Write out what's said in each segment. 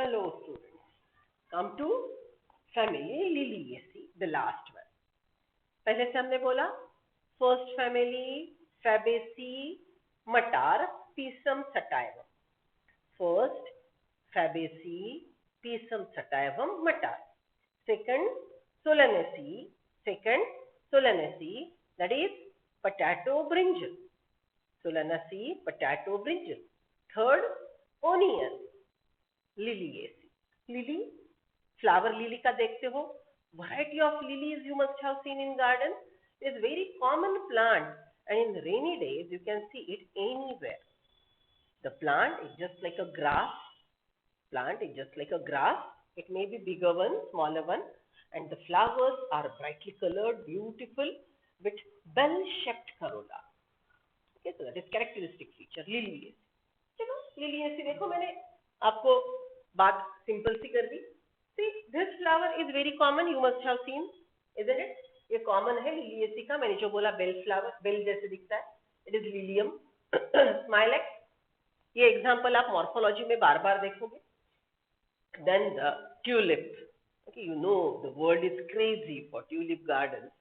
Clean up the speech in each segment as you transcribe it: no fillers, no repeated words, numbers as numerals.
Hello students, come to family Liliaceae, the last one. पहले से हमने बोला फर्स्ट फैमिली फैबेसी मटार Pisum sativum. First Fabaceae Pisum sativum मटार. Second Solanaceae, that is potato brinjal. Solanaceae potato brinjal. Third onion Liliaceae. Lily, flower lily का देखते हो. Variety of lilies you must have seen in garden. It is very common plant, and in the rainy days you can see it anywhere. The plant is just like a grass. It may be bigger one, smaller one, and the flowers are brightly colored, beautiful, with bell-shaped corolla. Okay, so that is characteristic feature. Liliaceae. चलो Liliaceae देखो, मैंने आपको बात simple सी कर दी. See, this flower is very common. You must have seen, isn't it? ये common है Liliaceae का. मैंने जो बोला बेल फ्लावर, बेल जैसे दिखता है. It is lilium smilax. ये एग्जांपल आप मॉर्फोलॉजी में बार बार देखोगे. Then the tulip. Okay, you know the world is crazy for tulip gardens.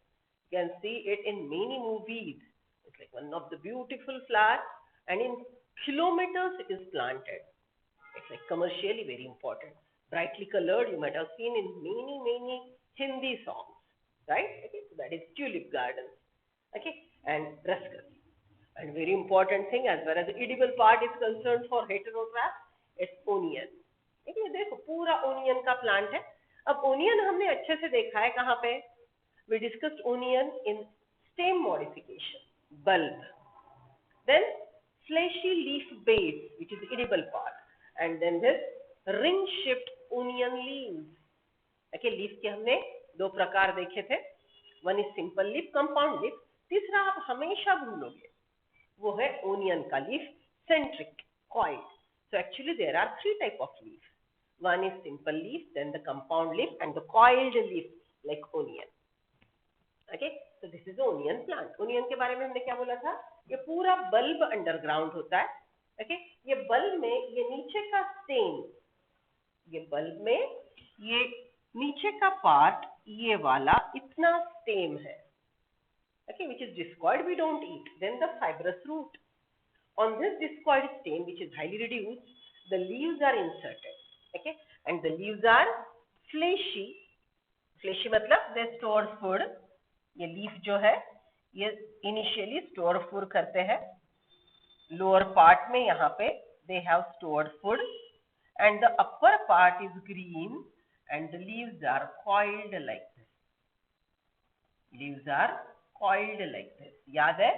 You can see it in many movies. It's like one of the beautiful flowers, and in kilometers it is planted. It's like commercially very important. Brightly colored, you might have seen in many Hindi songs, right? Okay, so that is tulip gardens. Okay, and ruscus. And very important thing as far as the edible part is concerned for heterotroph, it's onion. ठीक है, देखो पूरा onion का plant है. अब onion हमने अच्छे से देखा है कहाँ पे. We discussed onion in stem modification, bulb. Then fleshy leaf base, which is edible part, and then this ring-shaped onion leaves. Okay, leaf के हमने दो प्रकार देखे थे. One is simple leaf, compound leaf. तीसरा आप हमेशा भूलोगे, वो है ओनियन का leaf, centric, coiled. So actually there are three type of leaf. One is simple leaf, then the compound leaf, and the coiled leaf like onion. Okay, so this is the onion plant. Onion के बारे में हमने क्या बोला था? ये पूरा bulb underground होता है. Okay, ये बल्ब में ये नीचे का स्टेम, ये बल्ब में ये नीचे का पार्ट, ये वाला इतना स्टेम है. Okay, which is discoid, we don't eat. Then the fibrous root. On this discoid stem, which is highly reduced, the leaves are inserted. Okay, and the leaves are fleshy. Fleshy मतलब they store food. ये leaf जो है ये initially store food करते हैं. Lower part में यहाँ पे they have stored food, and the upper part is green, and the leaves are coiled like this. Leaves are coiled like this. याद है?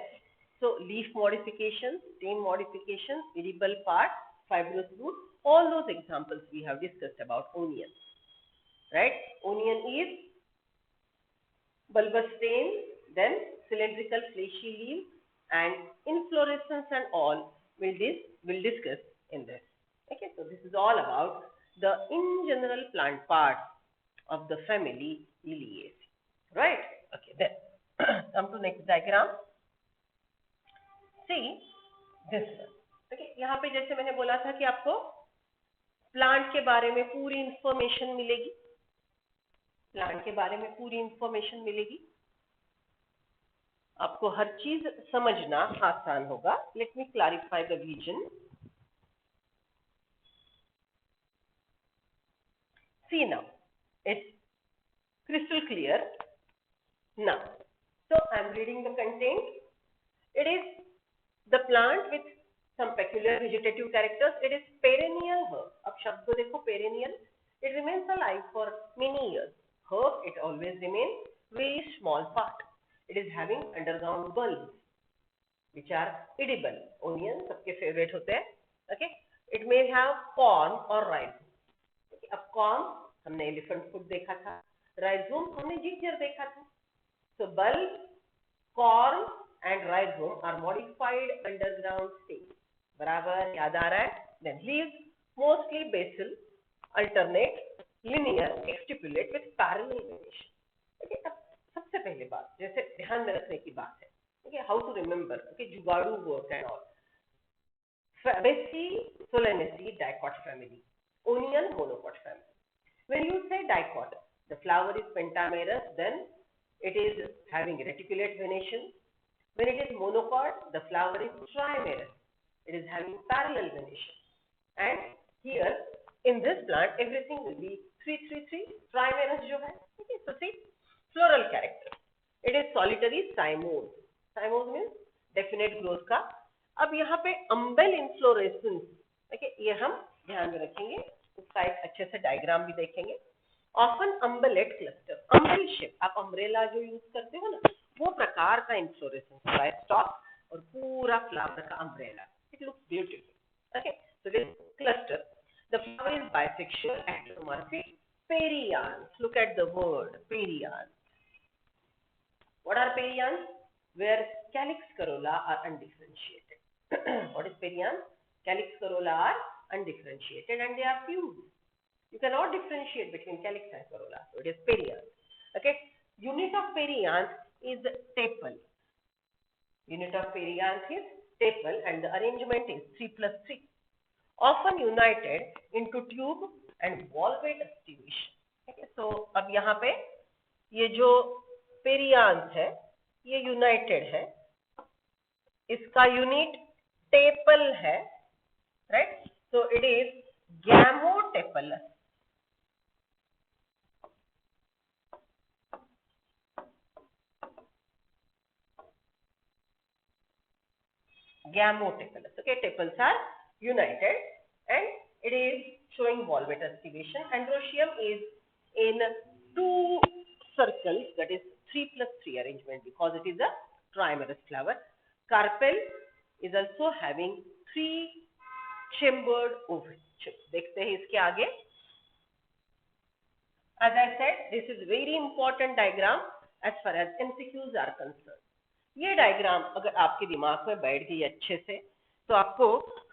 So leaf modifications, stem modifications, edible part, fibrous root, all those examples we have discussed about onion. Right? Onion is bulbous stem, then cylindrical fleshy leaves, and inflorescence and all will discuss in this. Okay, so this is all about the in general plant parts of the family Liliaceae. Right? Okay, then come to next diagram. See this one. Okay, यहाँ पे जैसे मैंने बोला था कि आपको plant के बारे में पूरी इंफॉर्मेशन मिलेगी. प्लांट के बारे में पूरी इंफॉर्मेशन मिलेगी. आपको हर चीज समझना आसान होगा. Let me clarify the vision. See now, it's crystal clear now. So I'm reading the content. It is the plant with some peculiar vegetative characters. It is perennial herb. अब शब्द को देखो, perennial. It remains alive for many years. Herb, it always remains very small part. It is having underground bulbs, which are edible. Onion सबके favorite होते हैं. Okay. It may have corn or rhizome. Okay. अब corn हमने elephant food देखा था. Rhizome हमने ginger देखा था. So bulb, corn and rhizome are modified underground stage. बराबर याद आ रहा है? Then leaves mostly basal, alternate, linear, exstipulate with parallel venetion. Okay, अब सबसे पहले बात जैसे ध्यान में रखने की बात है. Okay, how to remember? Okay, जुगाड़ू work and all. Fabaceae, Solanaceae, dicot family. onion monocot family. When you say dicot, the flower is pentamerous, then it is having reticulate venation. When it is monocot, the flower is trimerous. It is having parallel venation. And here, in this plant, everything will be 333 trimerous जो है. Okay, so see, floral character. It is solitary cymose. Cymose means definite growth का. अब यहाँ पे umbel inflorescence, okay, ये हम ध्यान में रखेंगे. उसका एक अच्छे से डायग्राम भी देखेंगे. Often umbellate cluster, umbel shape, आप अम्ब्रेला जो यूज करते हो ना, वो प्रकार का inflorescence, right stalk और पूरा फ्लावर का umbrella. It looks beautiful. Okay, so this cluster, the flower is bisexual, endomorphic, perianth. Look at the word perianth. What are perianths? Where calyx corolla are undifferentiated. What is perianth? Calyx corolla are undifferentiated and they are fused. You cannot differentiate between calyx and corolla. So it is perianth. Okay. Unit of perianth is tepal. Unit of perianth is tepal and the arrangement is 3+3. Often united into tube and valvate estivation. Okay. So अब यहाँ पे ये जो perianth है ये united है. इसका unit tepal है. Right. So it is gamotepalous. Gamotepalous. Okay, tepals are united and it is showing valvate estivation. Androecium is in two circles, that is 3+3 arrangement because it is a trimerous flower. Carpel is also having 3 chambered ovary. देखते हैं इसके आगे. As I said, this is very important diagram as far as MCQs are concerned. ये diagram अगर आपके दिमाग में बैठ गई अच्छे से तो आपको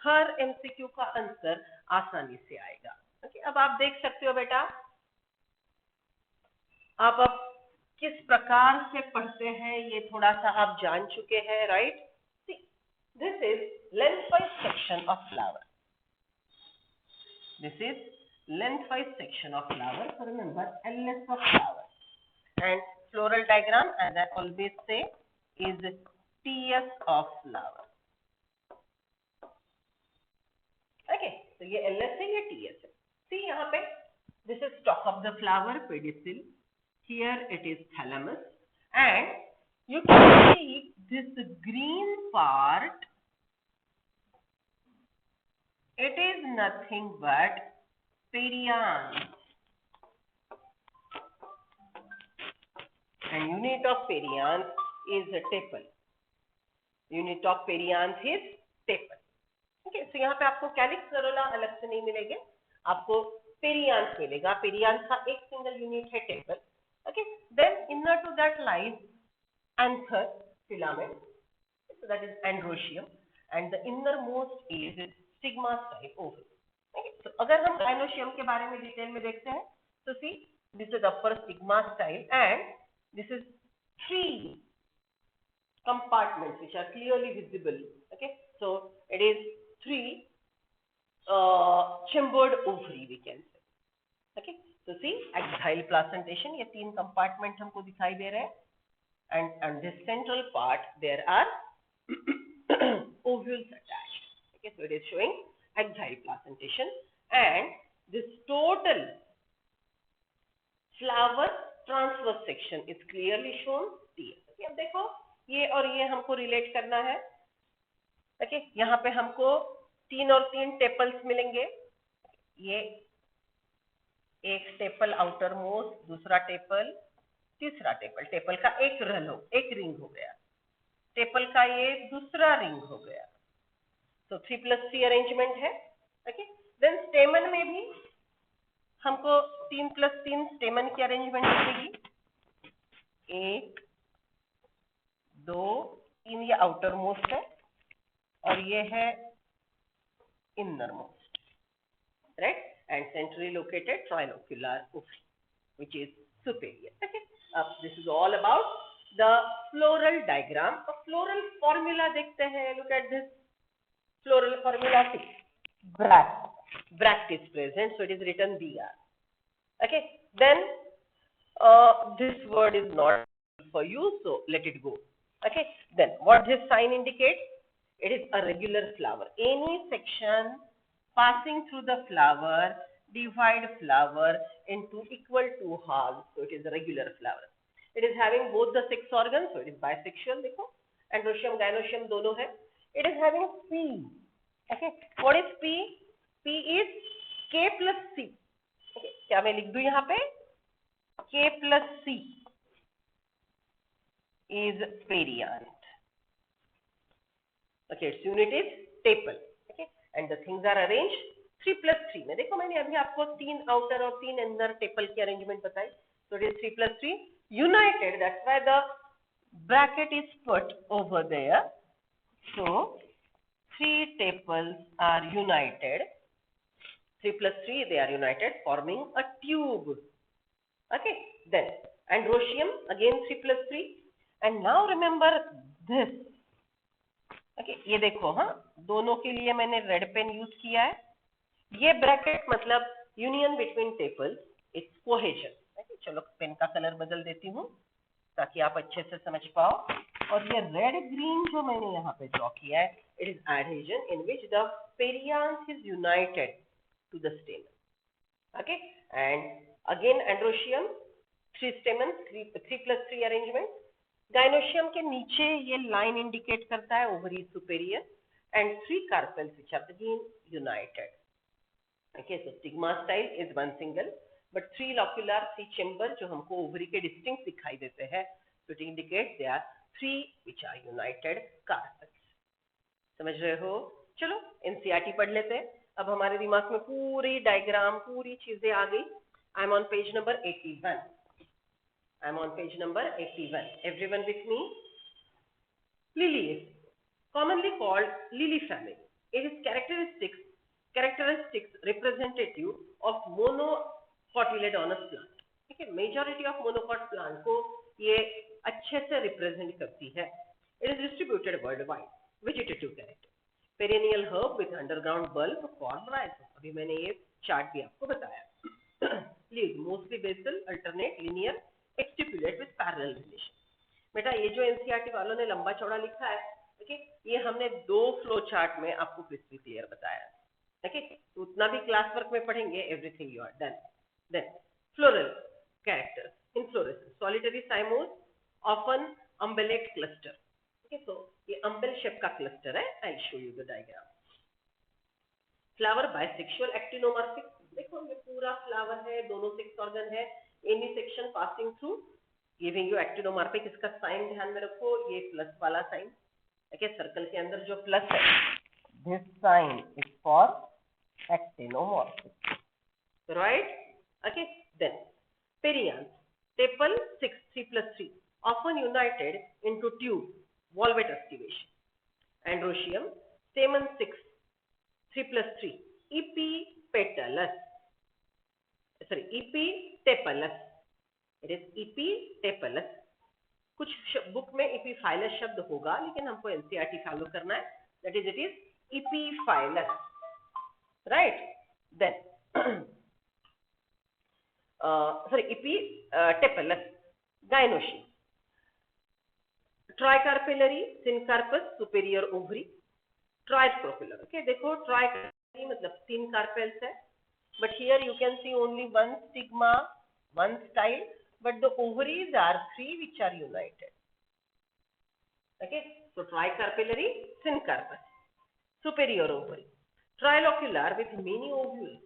हर एमसीक्यू का आंसर आसानी से आएगा. ओके, अब आप देख सकते हो बेटा, आप अब किस प्रकार से पढ़ते हैं ये थोड़ा सा आप जान चुके हैं, right? This is lengthwise section of flower. This is lengthwise section of flower. So remember LS of flower and floral diagram, as I always say, is TS of flower. Okay, so ये LS है, ये TS है. See यहाँ पे, this is stalk of the flower, pedicel. Here it is thalamus, and you can see this green part. It is nothing but perianth, and unit of perianth is a tepal. Unit of perianth is tepal. Okay, so यहाँ पे आपको calyx corolla अलग से नहीं मिलेंगे, आपको perianth मिलेगा. Perianth का एक सिंगल यूनिट है tepal. Okay, then inner to that lies anther filament, so that is androecium, and the innermost is stigma style ovary. Okay, so अगर हम gynoecium के बारे में डिटेल में देखते हैं तो see, this is upper stigma style and this is 3 compartments which are clearly visible. Okay, so it is 3 chambered ovary we can say. Okay, so see, axial placentation, ये 3 compartment हमको दिखाई दे रहे हैं, and this central part there are ovules attached. Okay, so it is showing axial placentation and this total flower transverse section is clearly shown here. Okay, अब देखो ये और ये हमको रिलेट करना है. ओके, यहाँ पे हमको 3 और 3 टेपल्स मिलेंगे. ये एक टेपल आउटर मोस्ट, दूसरा टेपल, तीसरा टेपल. टेपल का एक रिंग हो गया. टेपल का ये दूसरा रिंग हो गया. तो 3+3 अरेंजमेंट है. ओके, देन स्टेमन में भी हमको 3+3 स्टेमन की अरेंजमेंट मिलेगी. 1 2 3 ये आउटर मोस्ट है और ये है innermost, right? And centrally located trilocular ovary which is superior. Okay, this is all about the floral diagram. अब floral formula देखते हैं. Look at this floral formula. Bracts. Bract is present, so it is written Br. Okay, then this word is not for you, so let it go. Okay, then what this sign indicates? It is a regular flower. Any section passing through the flower divide flower into equal two halves, so it is a regular flower. It is having both the sex organs, so it is bisexual. देखो, androecium, gynoecium दोनों है. It is having P. Okay, what is P? P is K plus C. Okay, क्या मैं लिख दूं यहाँ पे? K plus C is perianth. Okay, its unit is tepal. Okay, and the things are arranged 3 plus 3 में. देखो मैंने अभी आपको 3 outer और 3 inner tepal की arrangement बताई. So it is 3 plus 3 united. That's why the bracket is put over there. So 3 tepals are united. 3 plus 3 they are united, forming a tube. Okay, then androecium again 3 plus 3, and now remember this. Okay, ये देखो, हाँ दोनों के लिए मैंने red pen use किया है. ये ब्रैकेट मतलब union between tepals, it's cohesion. चलो पेन का कलर बदल देती हूँ ताकि आप अच्छे से समझ पाओ. और ये रेड ग्रीन जो मैंने यहाँ पे ड्रॉ किया है, it is adhesion in which the perianth is united to the stamen. Okay, and again androecium 3 stamens, 3 plus 3 arrangement. Gynoecium के नीचे ये लाइन इंडिकेट करता है ovary superior, and 3 carpels which are again united. Okay, so stigma style is one single, but 3 locular 3 chamber जो हमको ovary के distinct दिखाई देते हैं, so it indicates there are 3 which are united carpels. समझ रहे हो? चलो एनसीईआरटी पढ़ लेते हैं. अब हमारे दिमाग में पूरी डायग्राम, पूरी चीजें आ गई. I am on page number 81. I am on page number 81. Everyone with me? Lilies, commonly called lily family. It is characteristics representative of monocotyledonous plant. ठीक है, majority of monocot plant को ये अच्छे से represent करती है. It is distributed worldwide. Vegetative character. Perennial herb with underground bulb formed rhizomes. अभी मैंने ये चार्ट भी आपको बताया. Leaves mostly basal, alternate, linear, exstipulate with parallel relation. बेटा ये जो एनसीईआरटी वालों ने लंबा चौड़ा लिखा है, ओके, ये हमने 2 फ्लो चार्ट में आपको क्रिस्टल क्लियर बताया. ओके, तो उतना भी क्लास वर्क में पढ़ेंगे. Everything you are done. Then floral characters. Inflorescence solitary cymose, often umbellate cluster. Okay, so ये अम्बेल शेप का क्लस्टर है. I will show you the diagram. Flower bisexual actinomorphic. देखो ये पूरा फ्लावर है, दोनों सेक्स ऑर्गन है. Any section passing through giving you actinomorphic. इसका साइन ध्यान में रखो, ये प्लस वाला साइन. ओके, सर्कल के अंदर जो प्लस है, this sign is for actinomorphic. Right? Okay. Then perianth, tepal 6 3 plus 3, often united into tube, valvate estivation. Androecium, stamen 6 3 plus 3, epipetalous. Sorry, epitepalous. It is epitepalous. कुछ book में epiphilous शब्द होगा, लेकिन हमको एनसीईआरटी फॉलो करना है. That is, it is epiphilous. Right? Then, sorry, epitepalous. Gynoecium. Tricarpellary, syncarpus, superior ovary. Tripropeller. Okay, देखो tricarpellary मतलब 3 कार्पेल्स है. But here you can see only one stigma, one style, but the ovaries are 3 which are united. Okay, so tricarpellary, syncarpus, superior ovary. Trilocular with many ovules.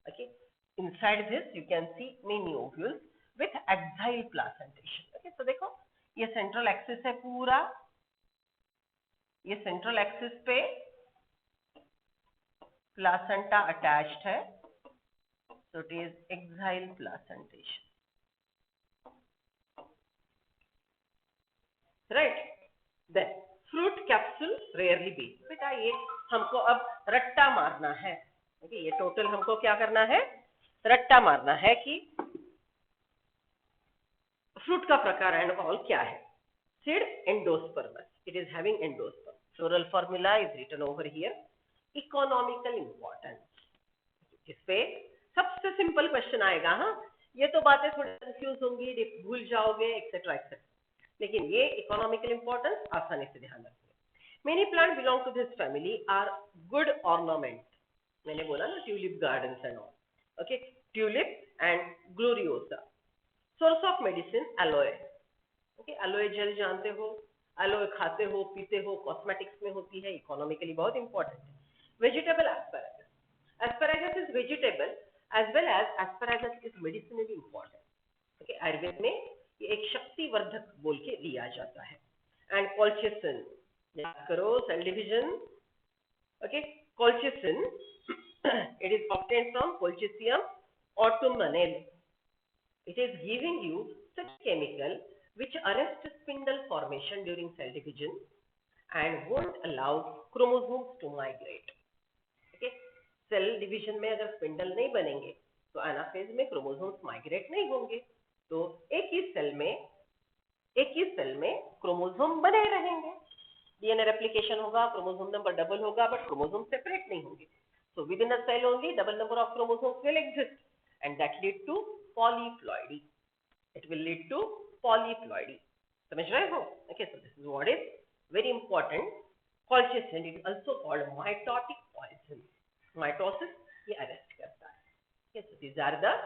Okay, inside this you can see many ovules with axile placentation. Okay, so देखो ये central axis है पूरा, ये central axis पे placenta attached है. So it is axile placentation. Right? Then fruit capsule rarely being. बेटा ये हमको अब रट्टा मारना है. Okay, ये टोटल हमको क्या करना है? रट्टा मारना है कि फ्रूट का प्रकार एंड ऑल क्या है. Seed endospermous. It is having endosperm. Floral formula is written over here. Economical importance. जिसपे सबसे सिंपल क्वेश्चन आएगा। हाँ, ये तो बातें थोड़ी कंफ्यूज होंगी, भूल जाओगे एक्सेट्रा एक्सेट्रा, लेकिन ये इकोनॉमिकल इंपॉर्टेंस आसानी से ध्यान रखना। Many plant belong to this family are good ornament. मैंने बोला ना tulip gardens and all. Okay, tulip and gloriosa. Source of medicine aloe. Okay, aloe gel जानते हो, एलोए खाते हो, पीते हो, कॉस्मेटिक्स में होती है, इकोनॉमिकली बहुत इंपॉर्टेंट है। Vegetable asparagus. Asparagus is vegetable as well as asparagus is medicinally important. Okay, Ayurveda में ये एक शक्तिवर्धक बोल के लिया जाता है। एंड कॉल्चिसिन, याद करो cell division. Okay, colchicine it is obtained from Colchicum autumnale. It is giving you such chemical which arrests spindle formation during cell division and won't allow chromosomes to migrate. Okay, cell division में अगर spindle नहीं बनेंगे तो anaphase में chromosomes migrate नहीं होंगे, तो एक ही सेल में क्रोमोसोम बने रहेंगे, डीएनए रेप्लिकेशन होगा, क्रोमोसोम नंबर डबल होगा, बट क्रोमोसोम सेपरेट नहीं होंगे। So within a cell only double number of chromosomes will exist, and that lead to polyploidy. It will lead to polyploidy. समझ रहे हो? Okay, so this is what is very important. Colchicine is also called mitotic poison. Mitosis ये arrest करता है. Okay, so these are the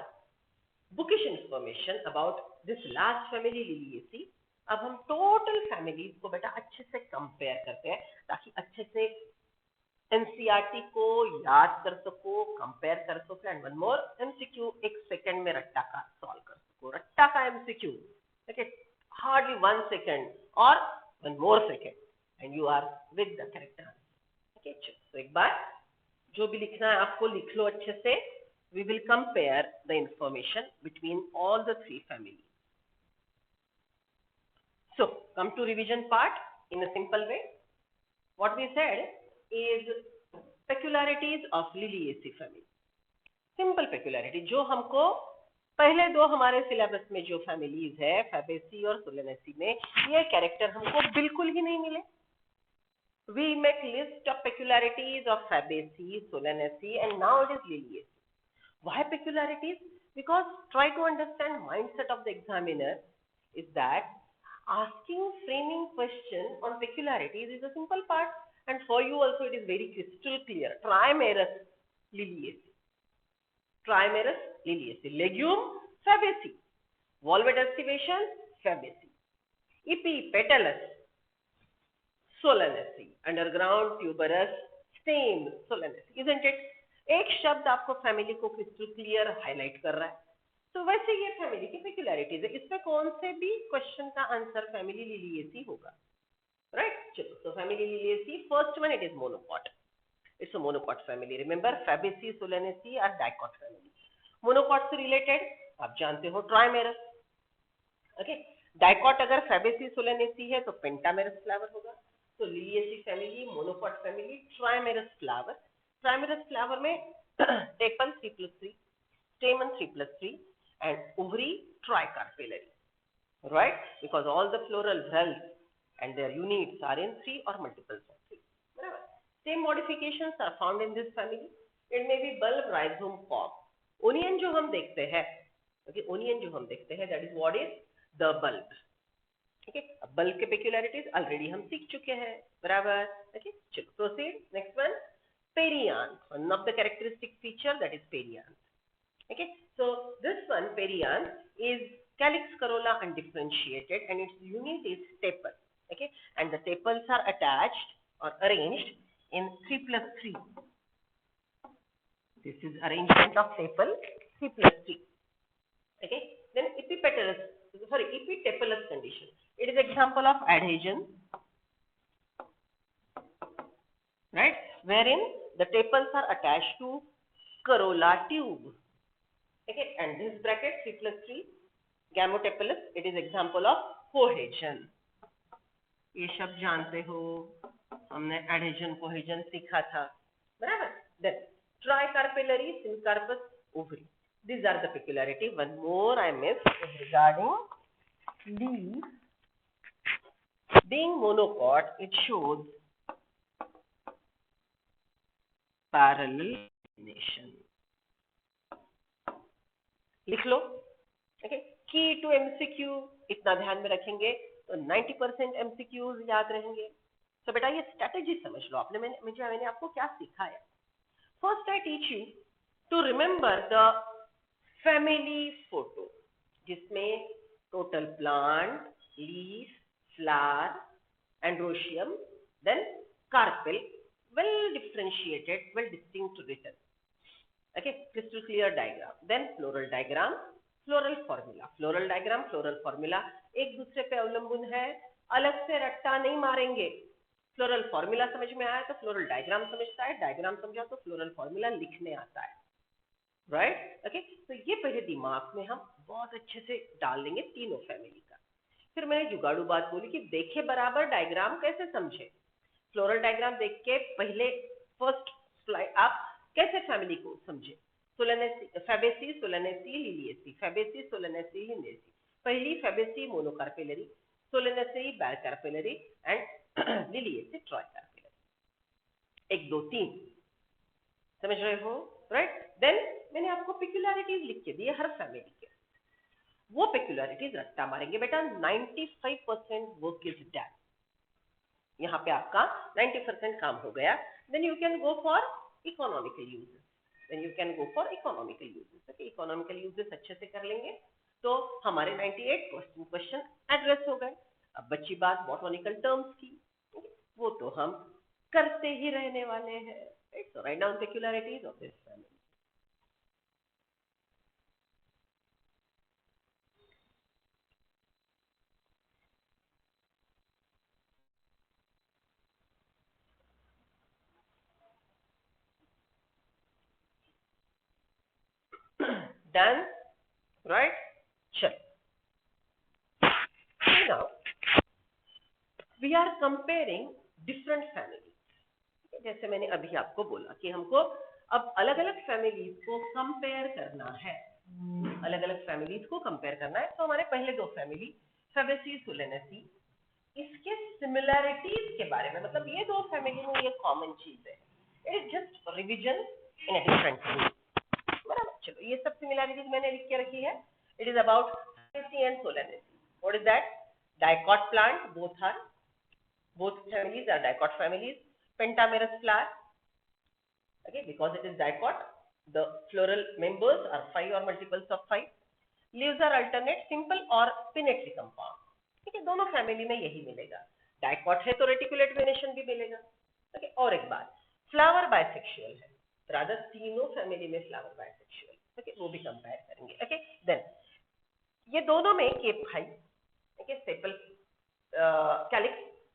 bookish information about this last family Liliaceae. अब हम total families को बेटा अच्छे से कंपेयर करते हैं ताकि अच्छे से एनसीईआरटी को याद कर सको, कंपेयर कर सको। एंड वन मोर एमसीक्यू, एक सेकंड में रट्टा का सॉल्व कर सको। रट्टा का एमसीक्यू, ओके, हार्डली 1 सेकंड और 1 more second and you are with the correct answer. Okay, तो एक बार जो भी लिखना है आपको लिख लो अच्छे से। We will compare the information between all the 3 family. So come to revision part in a simple way. What we said is peculiarities of Liliaceae family. Simple peculiarity जो हमको पहले 2 हमारे सिलेबस में जो फैमिलीज है फैबेसी और Solanaceae में, ये कैरेक्टर हमको बिल्कुल ही नहीं मिले। We make list of peculiarities of Fabaceae, Solanaceae, and now it is Liliaceae. Why peculiarities? Because try to understand mindset of the examiner is that asking framing question on peculiarities is a simple part, and for you also it is very crystal clear. Trimerous Liliaceae. Trimerous Liliaceae. Legume Fabaceae. Valvate estivation Fabaceae. Epipetalous Solanaceae. Underground tuberous stem Solanaceae. Isn't it? एक शब्द आपको family को crystal clear highlight कर रहा है। तो वैसे ये फैमिली की पेक्युलरिटीज है, इसमें कौन से भी क्वेश्चन का आंसर फैमिली लिलिएसी होगा, राइट? चलो, तो family Liliaceae, first one it is monocot. It's a monocot family. Remember Fabaceae Solanaceae are dicot family. Monocot से रिलेटेड आप जानते हो ट्राइमेरस। ओके, डाइकॉट अगर फैबेसी सोलेनेसी है तो पेंटामेरस फ्लावर होगा। तो Liliaceae family, monocot family, trimerous flower. Trimerous flower में tepal 3+3, stamen 3+3, and ovary tricarpellary, right? Because all the floral cells and their units are in 3 or multiples of 3. Whatever. Same modifications are found in this family. It may be bulb, rhizome, form. Onion जो हम देखते हैं, okay, onion जो हम देखते हैं, that is what is the bulb. Okay, अब bulb के peculiarities already हम सीख चुके हैं, बराबर? Okay, चलो proceed. Next one, perianth. One of the characteristic feature that is perianth. Okay, so this one perianth is calyx corolla undifferentiated and its unit is staple. Okay, and the tepals are attached or arranged in 3+3. This is arrangement of tepal 3+3. Okay, then epitepalous condition. It is example of adhesion, right? Wherein the tepals are attached to corolla tube. Okay, and this bracket 3+3 gamotepalous, it is example of cohesion. ये शब्द जानते हो, हमने adhesion cohesion सीखा था, बराबर? Then tricarpellary, syncarpous, ovary. These are the peculiarity. One more I missed regarding leaf being monocot. It shows parallel pollination. लिख लो। Okay, की टू एमसीक्यू इतना ध्यान में रखेंगे तो 90% एमसीक्यूज याद रहेंगे। तो बेटा ये स्ट्रेटेजी समझ लो आपने, मैंने आपको क्या सिखाया। First I teach you to remember the family photo, जिसमें total plant, leaf, flower, androecium, then carpel, well differentiated, well distinct written. Okay, crystal clear diagram. Then floral diagram, floral formula. Floral diagram, floral formula एक दूसरे पे अवलंबन है, अलग से रट्टा नहीं मारेंगे। फ्लोरल फॉर्मूला समझ में आया तो फ्लोरल डायग्राम समझता है, डायग्राम समझा तो फ्लोरल फॉर्मूला लिखने आता है। राइट, ओके, तो ये पहले दिमाग में हम बहुत अच्छे से डाल लेंगे तीनों फैमिली का। फिर मैंने जुगाड़ू बात बोली कि देखे बराबर डायग्राम कैसे समझे। फ्लोरल डायग्राम देख के पहले फर्स्ट स्लाइड आप कैसे फैमिली को समझे। Fabaceae, Solanaceae, Liliaceae, Fabaceae, Solanaceae, Liliaceae. पहली Fabaceae monocarpellary, Solanaceae bicarpellary and Liliaceae tricarpellary. एक दो तीन समझ रहे हो, राइट। देन मैंने आपको पेक्युलरिटीज लिख के दिए हर फैमिली के, वो पेक्युलरिटीज रट्टा मारेंगे बेटा। 95% वर्क इज डन, यहाँ पे आपका 90% काम हो गया। Then you can go for economical uses, then you can go for economical uses. Okay, economical uses अच्छे से कर लेंगे तो हमारे 98% क्वेश्चन एड्रेस हो गए। अब बच्ची बात बॉटनिकल टर्म्स की, वो तो हम करते ही रहने वाले हैं। So write down peculiarities of this family. Done, right? Check. Now we are comparing different families. जैसे मैंने अभी आपको बोला कि हमको अब अलग अलग फैमिलीज को कंपेयर करना है, अलग अलग फैमिलीज को कंपेयर करना है। तो हमारे पहले दो फैमिली फैबेसी, सोलेनेसी, इसके सिमिलैरिटीज के बारे में, मतलब ये दो फैमिली में ये कॉमन चीज है, it is just revision in a different way. बराबर, चलो ये सब सिमिलैरिटीज मैंने लिख के रखी है। It is about Fabaceae and Solanaceae. What is that? Dicot plant, both families are dicot families. Pentamerous flower, okay, because it is dicot, the floral members are 5 or multiples of 5. Leaves are alternate, simple or pinnately compound. ठीक है, दोनों family में यही मिलेगा। Dicot है तो reticulate venation भी मिलेगा। ओके, और एक बात, फ्लावर बाइसेक्सुअल है, रादर तीनों फैमिली में फ्लावर बाइसेक्सुअल। ओके, वो भी कंपेयर करेंगे। ओके, देन ये दोनों में केप 5, okay, sepal calyx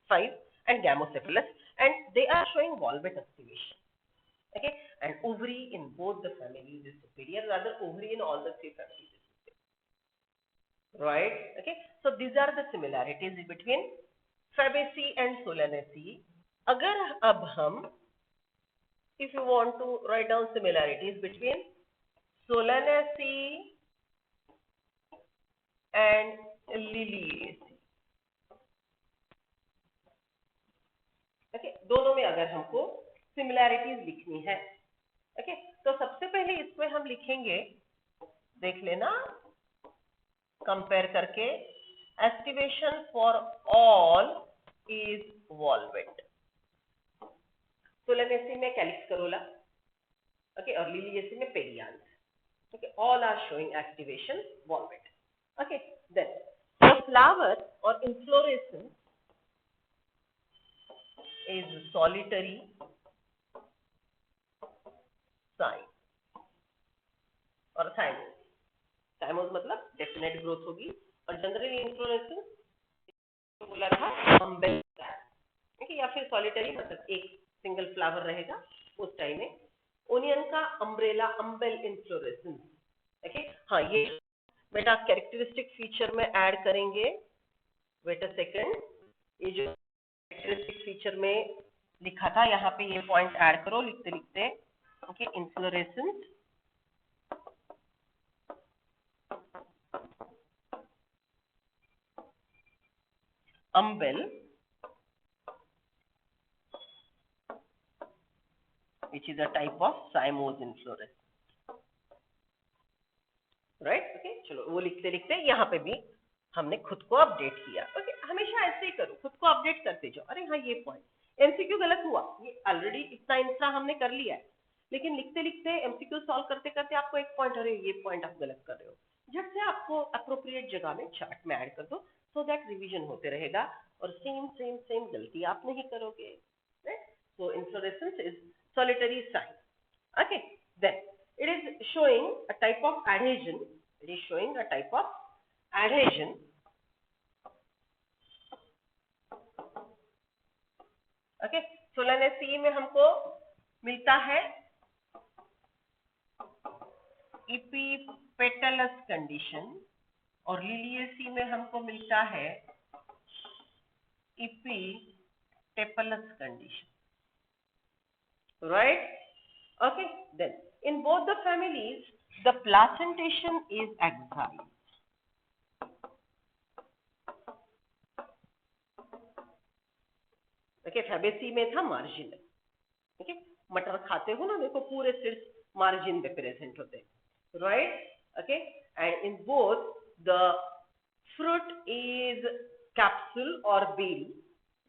5 and gamocephalus, and they are showing valvate activation. Okay, and ovary in both the families is superior, rather ovary in all the three families is superior. Right? Okay, so these are the similarities between Fabaceae and Solanaceae. अगर अब हम, if you want to write down similarities between Solanaceae and Liliaceae, okay, दोनों में अगर हमको similarities लिखनी है, okay, तो सबसे पहले इसमें हम लिखेंगे, देख लेना कंपेयर करके, aestivation for all is valvate. Solanaceae में कैलिक्स करोला, ओके, और लिलिएसी में perianth, okay, all are showing aestivation valvate. Okay, then the flower और इन्फ्लोरेसेंस is solitary cyme और थाइमोस। थाइमोस मतलब डेफिनेट ग्रोथ होगी, और जनरली इन्फ्लोरेसेंस बोला था अम्बेल, ठीक है, या फिर सॉलिटरी मतलब एक सिंगल फ्लावर रहेगा उस टाइम में। ओनियन का अम्ब्रेला, अम्बेल इन्फ्लोरेसेंस। ओके, हाँ, ये बेटा कैरेक्टरिस्टिक फीचर में ऐड करेंगे। वेट अ सेकंड, ये जो कैरेक्टरिस्टिक फीचर में लिखा था, यहाँ पे ये पॉइंट ऐड करो लिखते लिखते। Okay, inflorescence, umbel, which is a type of cymose inflorescence. Right. Okay, चलो वो लिखते लिखते यहाँ पे भी हमने खुद को अपडेट किया। ओके, हमेशा ऐसे ही करो, खुद को अपडेट करते जाओ। अरे हाँ, ये पॉइंट एमसीक्यू गलत हुआ, ये ऑलरेडी इतना इंफ्रा हमने कर लिया है, लेकिन लिखते लिखते एमसीक्यू सॉल्व करते करते आपको एक पॉइंट, अरे ये पॉइंट आप गलत कर रहे हो, झट से आपको अप्रोप्रिएट जगह में चार्ट में ऐड कर दो, सो दैट रिवीजन होते रहेगा और सेम सेम सेम गलती आप नहीं करोगे। So inflorescence is solitary sign. Okay, then it is showing a type of adhesion. It is showing a type of adhesion. Okay, Solanaceae में हमको मिलता है epipetalous condition और Liliaceae में हमको मिलता है epitepalous condition. Right? Okay, then in both the families, the placentation is axile. Okay, Fabaceae में था marginal. Okay, मटर खाते हो ना, देखो पूरे सिर्फ margin पे present होते हैं, right? Okay, and in both the fruit is capsule or berry.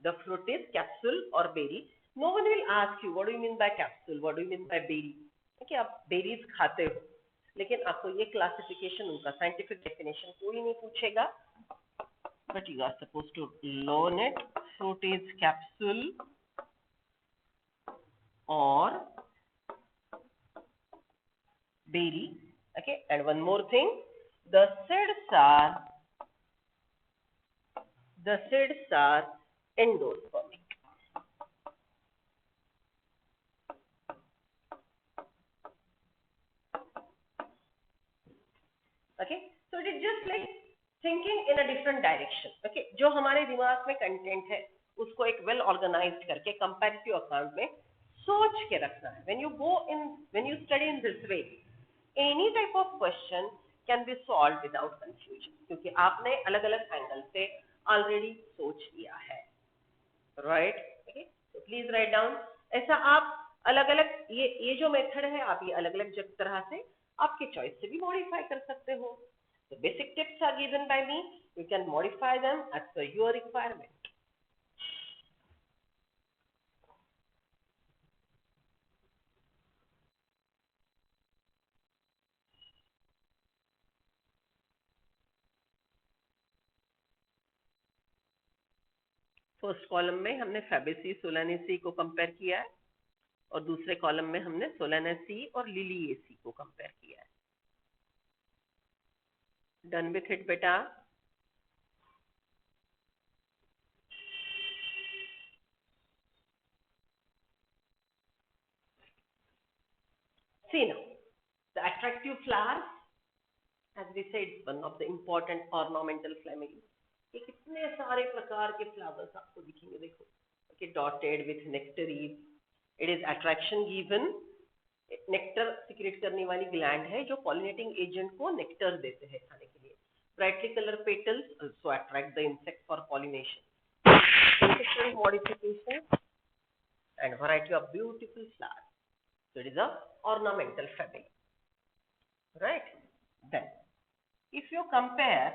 The fruit is capsule or berry. No one will ask you what do you mean by capsule, what do you mean by berry. Okay, आप berries खाते हो, लेकिन आपको ये classification उनका scientific definition कोई नहीं पूछेगा, but you are supposed to learn it. Fruit is capsule or berry. Okay, and one more thing, the seeds are endospermic. Okay, so it is just like thinking in a different direction. Okay, जो हमारे दिमाग में content है उसको एक well organised करके comparative account में सोच के रखना है. when you study in this way, any type of question can be solved without confusion, क्योंकि आपने अलग अलग एंगल से ऑलरेडी सोच लिया है, right. Okay, so please write down. ऐसा आप अलग अलग ये जो मेथड है आप ये अलग अलग तरह से आपके चॉइस से भी मॉडिफाई कर सकते हो. The basic tips are given by me. You can modify them as per your requirement. First column में हमने फैबेसी सोलानेसी को कंपेयर किया है और दूसरे कॉलम में हमने सोलानेसी और लिलिएसी को कंपेयर किया है. डन विथ इट बेटा. See now, the attractive flowers, as we said, one of the important ornamental families. ये कितने सारे प्रकार के फ्लावर्स आपको दिखेंगे, देखो. Okay, dotted with nectaries. It is attraction given. Nectar secrete करने वाली ग्लैंड है जो पॉलिनेटिंग एजेंट को नेक्टर देते हैं खाने के लिए. Brightly colour petals also attract the insect for pollination. Different modifications and variety of beautiful flowers. So it is a ornamental family, right? Then, if you compare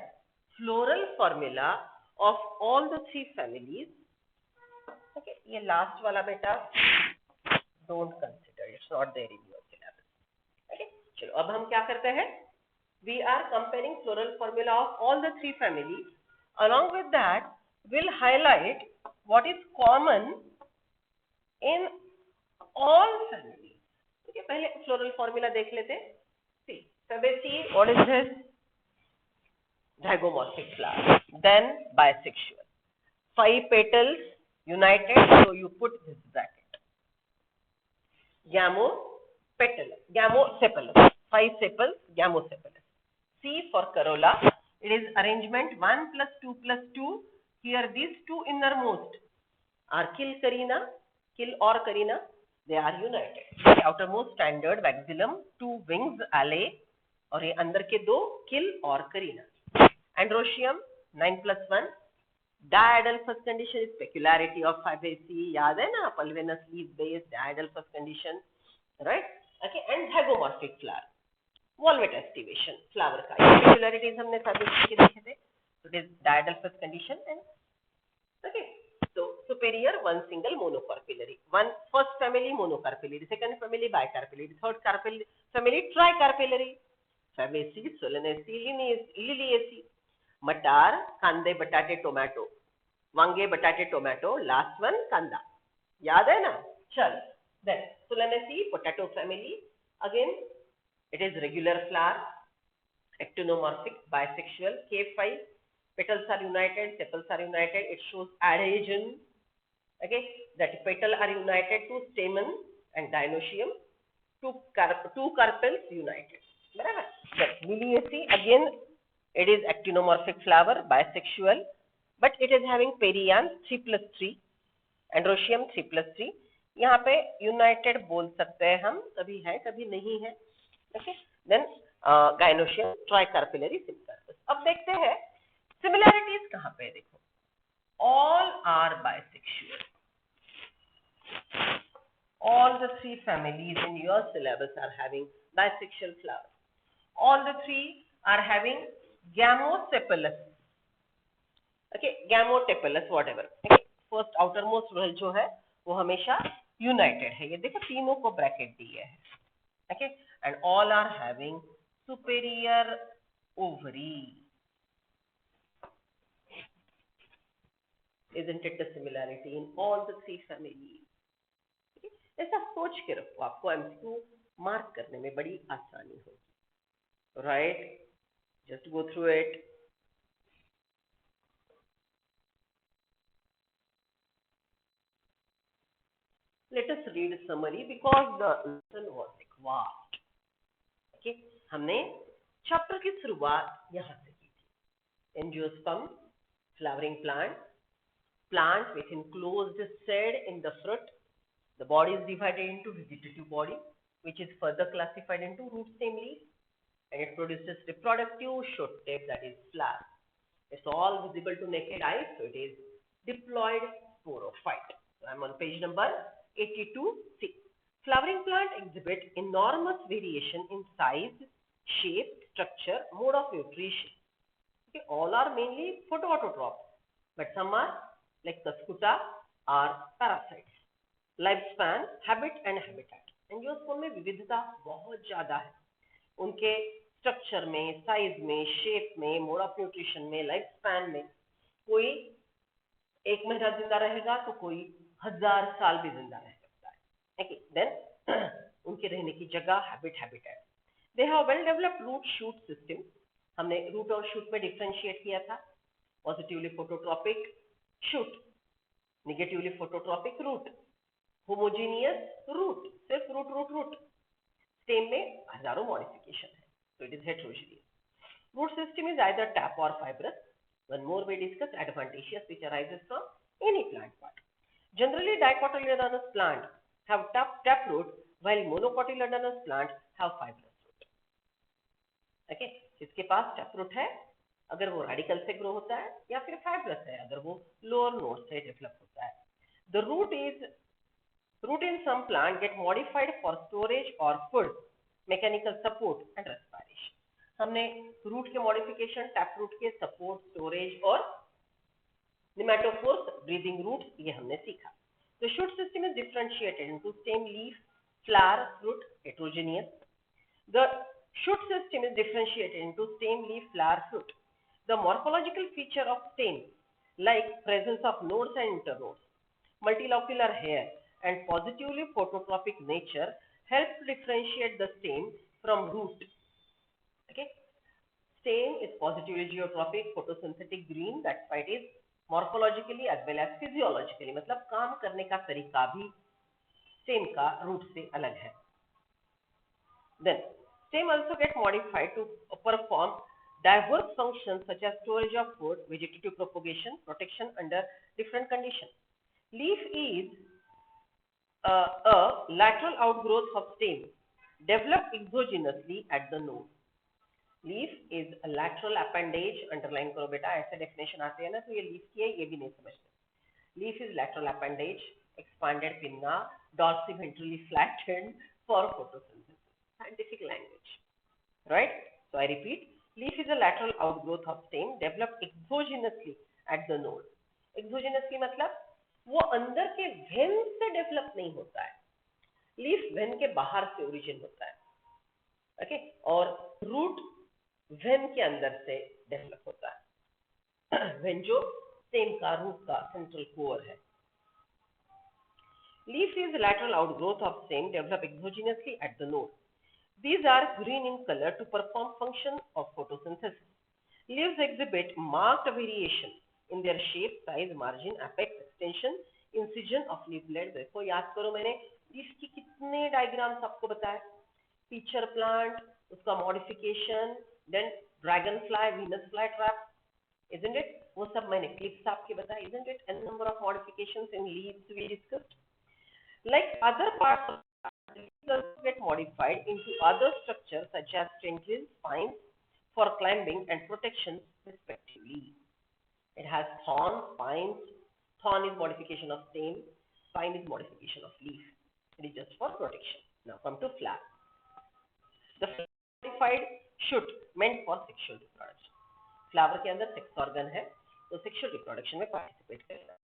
floral formula of all the three families, okay, ये last वाला बेटा don't consider, it's not there in your syllabus. Okay, चलो अब हम क्या करते हैं? We are comparing floral formula of all the three families. Along with that, we'll highlight what is common in all families. Okay, पहले floral formula देख लेते हैं. See, Fabaceae, what is this? Zygomorphic flower. Then bisexual. 5 petals united, so you put this bracket. Gamosepalous. 5 sepals, gamosepalous. C for corolla. It is arrangement 1 plus 2 plus 2. Here these two innermost are kill or carina. They are united. The outermost standard vexillum, 2 wings, alae, और ये अंदर के 2 kill और carina. Androecium 9 plus 1. Diadal first condition is specularity of Fabaceae. याद है ना, pulvinous leaf based diadal first condition, right? Okay, and zygomorphic flower. Valvate aestivation flower का irregularities हमने सभी के देखे थे. So it is diadelphous condition and okay. So superior one single monocarpillary, one first family monocarpillary, second family bicarpillary, third family tricarpillary, Fabaceae, Solanaceae, Liliaceae, मटार, कांदे, बटाटे, tomato, वांगे, बटाटे, टोमेटो, लास्ट वन कांदा. याद है ना? चल. Then Solanaceae, potato family. Again, it is regular flower, actinomorphic, bisexual, K5. Petals are united, sepals are united. It shows adhesion. Okay, that petal are united to stamen and dinoecium. Two carpels united. बराबर. Then Liliaceae, again it is actinomorphic flower, bisexual, but it is having perianth 3+3, androecium 3+3. यहाँ पे united बोल सकते हैं हम, कभी है कभी नहीं है. Okay, then gynoecium, tricarpillary, sympcarpus. अब देखते हैं similarities कहाँ पे. देखो, all are bisexual. All the three families in your syllabus are having bisexual flowers. All the three are having gamosepalous. Okay, gamotepalous, whatever. Okay, first outermost row जो है वो हमेशा united है. ये देखो तीनों को ब्रैकेट दिए है. Okay, and all are having superior ovary. Isn't it the similarity in all the three families? Okay? ऐसा सोच के रखो, आपको MCQ मार्क करने में बड़ी आसानी होगी. Right? Just go through it. Let us read a summary because the lesson was vast. Okay, हमने चैप्टर की शुरुआत यहाँ से की थी. Angiosperm, flowering plant with enclosed seed in the fruit. The body is divided into vegetative body, which is further classified into root, stem, leaf, and it produces reproductive shoot tape, that is flower. It's all visible to naked eye, so it is diploid sporophyte. So I'm on page number 82C. Flowering plant exhibit enormous variation in size, shape, structure, mode of nutrition. Okay, all are mainly photoautotrophs, but some are like Cuscuta are parasites. Lifespan, habit and habitat. Angiosperm में विविधता बहुत ज्यादा है. उनके structure में, size में, shape में, mode of nutrition में, लाइफ स्पैन में. कोई 1 महीना जिंदा रहेगा तो कोई 1000 साल भी जिंदा रह सकता है. Okay, then उनके रहने की जगह, habitat. They have well developed root shoot system. हमने रूट और शूट में डिफरेंशिएट किया था. Positively phototropic shoot, negatively phototropic root, homogeneous root, सिर्फ रूट. स्टेम में हजारों मॉडिफिकेशन है, so it is heterogeneous. Root system is either tap or fibrous. One more we discuss advantageous which arises from any plant part. Generally, dicotyledonous plant have tap root, while monocotyledonous plant have fibrous root. Okay, जिसके पास tap root है, अगर वो radical से grow होता है, या फिर fibrous है अगर वो लोअर नोड से डेवलप होता है. The root in some plant get modified for storage or food, mechanical support and respiration. हमने रूट के मॉडिफिकेशन, टैप रूट के सपोर्ट, स्टोरेज और निमेटोफोर्स, ब्रीदिंग रूट, ये हमने सीखा. The shoot system is differentiated into stem, leaf, flower, fruit, heterogeneous. The shoot system is differentiated into stem, leaf, flower, fruit. The morphological feature of stem, like presence of nodes and internodes, multilocular hair, and positively phototropic nature, help to differentiate the stem from root. Okay, stem is positively geotropic, photosynthetic green. That's why it is morphologically as well as physiologically. मतलब काम करने का तरीका भी stem का root से अलग है. Then stem also get modified to perform diverse functions such as storage of food, vegetative propagation, protection under different conditions. Leaf is a lateral outgrowth of stem, developed exogenously at the node. Leaf is a lateral appendage. Underline करो बेटा, ऐसे definition आते हैं ना, तो ये leaf की है, ये भी नहीं समझते. Leaf is lateral appendage, expanded pinna, dorsiventrally flattened for photosynthesis. Scientific language. right? So I repeat, leaf is a lateral outgrowth of stem developed exogenously at the node. Exogenously मतलब वो अंदर के वेन से डेवलप नहीं होता है, leaf when के बाहर से ओरिजिन होता है, ओके, और रूट वेन के अंदर से डेवलप होता है, वेन जो स्टेम का रूट का सेंट्रल कोर है. Leaf is lateral outgrowth of stem developed exogenously at the node. These are green in color to perform function of photosynthesis. Leaves exhibit marked variation in their shape, size, margin, apex, extension, incision of leaflet. देखो याद करो मैंने leaf की कितने diagrams आपको बताए, pitcher plant, उसका modification, then dragonfly, Venus flytrap, isn't it? वो सब मैंने क्लिप्स आपके बताए, isn't it? And number of modifications in leaves we discussed. Like other parts of the leaves also get modified into other structures such as tendrils, spines for climbing and protection respectively. It has thorns, spines. Thorn is modification of stem, spine is modification of leaf. It is just for protection. Now come to flower. The modified shoot meant for sexual reproduction. Flower के अंदर sex organ है, तो sexual reproduction में participate करेगा.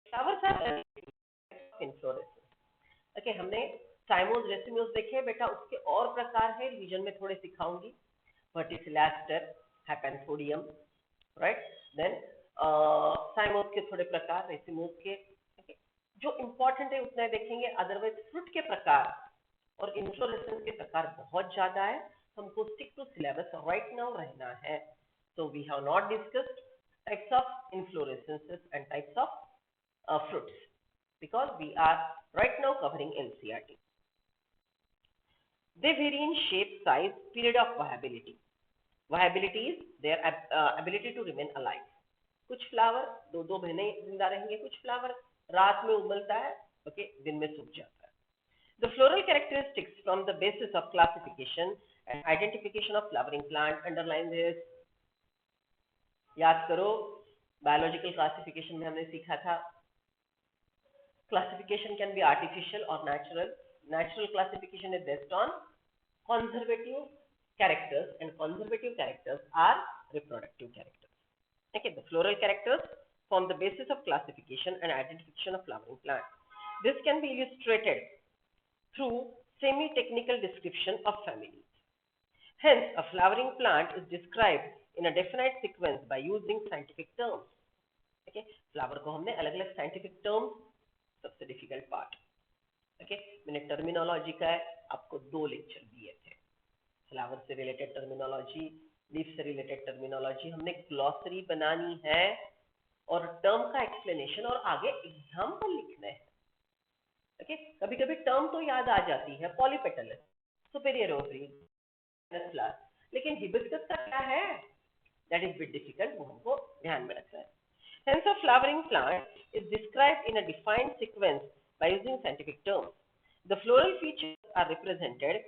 Flowers are inflorescence. Okay, हमने साइमोस रेसिम्योस देखे बेटा, उसके और प्रकार है, रिवीजन में थोड़े सिखाऊंगी. Verticillaster, hypanthodium, right. Then cymose के थोड़े प्रकार, रेसिम्योस के. okay? जो इंपॉर्टेंट है उतना देखेंगे, अदरवाइज फ्रूट के प्रकार और इन्फ्लोरेसेंस के प्रकार बहुत ज्यादा है, हमको stick to syllabus right now रहना है. So we have not discussed types of inflorescences and types of fruits because we are right now covering NCERT. They vary in shape, size, period of viability. Viability is their ability to remain alive. कुछ flower 2-2 महीने जिंदा रहेंगे, कुछ flower रात में उबलता है, okay, दिन में सूख जाता है. The floral characteristics from the basis of classification and identification of flowering plant underline this. याद करो, बायोलॉजिकल क्लासिफिकेशन में हमने सीखा था, classification can be artificial or natural. Natural classification is based on conservative characters, and conservative characters are reproductive characters. Okay, the floral characters form the basis of classification and identification of flowering plant. This can be illustrated through semi-technical description of families. Hence, a flowering plant is described in a definite sequence by using scientific terms. Okay, flower को हमने अलग-अलग scientific terms, सबसे difficult part. Okay, मैंने terminology का है, आपको 2 lecture दिए थे. फ्लावर से रिलेटेड टर्मिनोलॉजी, लीफ से रिलेटेड टर्मिनोलॉजी, हमने ग्लॉसरी बनानी है और टर्म का एक्सप्लेनेशन और आगे एग्जाम्पल लिखना है. ओके, कभी कभी टर्म तो याद आ जाती है, पॉलीपेटलस, सुपेरियर ओवरी, फ्लावर, लेकिन हिबिस्कस का क्या है, दैट इज बिट डिफिकल्ट, वो हमको ध्यान में रखना है. Hence, a flowering plant is described in a defined sequence by using scientific terms. The floral features are represented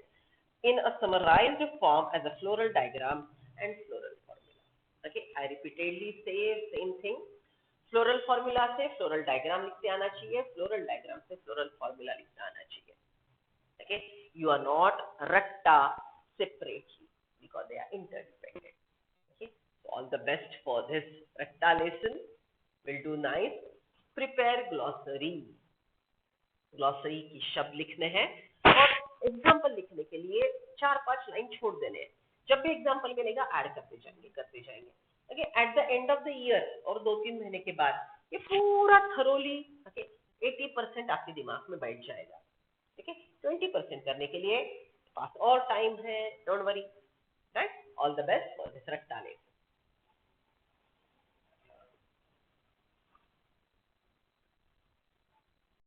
in a summarized form as a floral diagram and floral formula. Okay, I repeatedly say same thing. Floral formula से floral diagram लिखते आना चाहिए, floral diagram से floral formula लिखते आना चाहिए. Okay, you are not ratta separately because they are interdependent. Okay, so all the best for this ratta lesson. Will do nice. Prepare glossary. Glossary की शब्द लिखने हैं और एग्जाम्पल लिखने के लिए 4-5 लाइन छोड़ देने हैं. जब भी एग्जाम्पल मिलेगा ऐड करते जाएंगे. Okay, at the end of the year और 2-3 महीने के बाद ये पूरा थरोली, ओके, 80% आपके दिमाग में बैठ जाएगा. ओके, 20% करने के लिए पास और टाइम है, don't worry, right. All the best for this रट्टा.